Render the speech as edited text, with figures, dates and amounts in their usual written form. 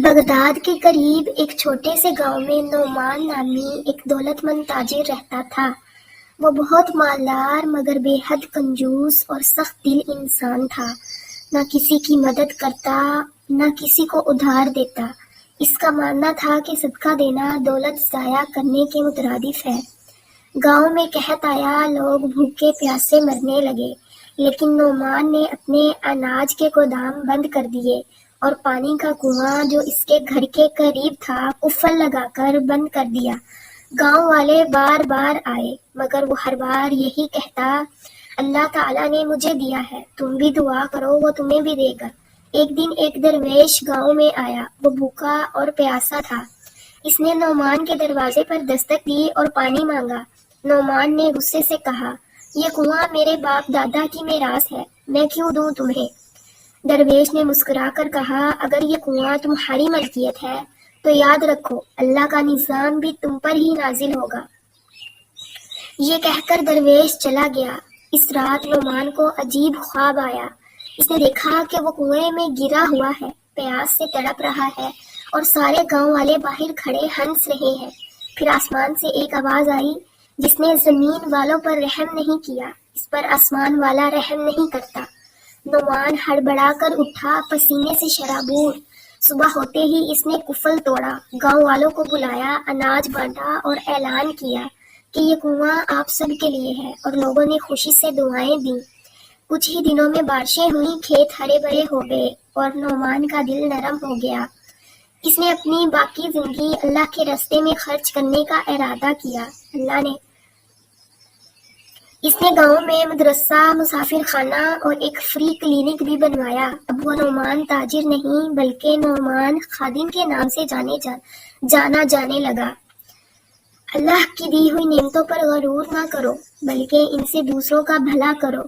Baghdad کے قریب ایک چھوٹے سے گاؤں میں نعمان نامی ایک دولت مند تاجر رہتا تھا۔ وہ بہت مالدار مگر بے حد کنجوس اور سخت دل انسان تھا۔ نہ کسی کی مدد کرتا، نہ کسی کو ادھار دیتا۔ اس کا ماننا تھا کہ صدقہ دینا دولت ضائع کرنے کے مترادف ہے۔ گاؤں میں قحط آیا، لوگ بھوکے پیاسے مرنے لگے، لیکن نعمان نے اپنے اناج کے گودام بند کر دیے اور پانی کا کنواں جو اس کے گھر کے قریب تھا قفل لگا کر بند کر دیا۔ گاؤں والے بار بار آئے مگر وہ ہر بار یہی کہتا، اللہ تعالیٰ نے مجھے دیا ہے، تم بھی دعا کرو وہ تمہیں بھی دے گا۔ ایک دن ایک درویش گاؤں میں آیا، وہ بھوکا اور پیاسا تھا۔ اس نے نعمان کے دروازے پر دستک دی اور پانی مانگا۔ نعمان نے غصے سے کہا، یہ کنواں میرے باپ دادا کی میراث ہے، میں کیوں دوں تمہیں؟ درویش نے مسکرا کر کہا، اگر یہ کنواں تمہاری ملکیت ہے تو یاد رکھو اللہ کا نظام بھی تم پر ہی نازل ہوگا۔ یہ کہہ کر درویش چلا گیا۔ اس رات نعمان کو عجیب خواب آیا۔ اس نے دیکھا کہ وہ کنویں میں گرا ہوا ہے، پیاس سے تڑپ رہا ہے اور سارے گاؤں والے باہر کھڑے ہنس رہے ہیں۔ پھر آسمان سے ایک آواز آئی جس نے زمین والوں پر رحم نہیں کیا، اس پر آسمان والا رحم نہیں کرتا۔ نعمان ہڑبڑا کر اٹھا، پسینے سے شرابور۔ صبح ہوتے ہی اس نے قفل توڑا، گاؤں والوں کو بلایا، اناج بانٹا اور اعلان کیا کہ یہ کنواں آپ سب کے لیے ہے، اور لوگوں نے خوشی سے دعائیں دیں۔ کچھ ہی دنوں میں بارشیں ہوئیں، کھیت ہرے بھرے ہو گئے اور نعمان کا دل نرم ہو گیا۔ اس نے اپنی باقی زندگی اللہ کے راستے میں خرچ کرنے کا ارادہ کیا۔ اس نے گاؤں میں مدرسہ، مسافر خانہ اور ایک فری کلینک بھی بنوایا۔ اب وہ نعمان تاجر نہیں بلکہ نعمان خادم کے نام سے جانا جانے لگا۔ اللہ کی دی ہوئی نعمتوں پر غرور نہ کرو بلکہ ان سے دوسروں کا بھلا کرو۔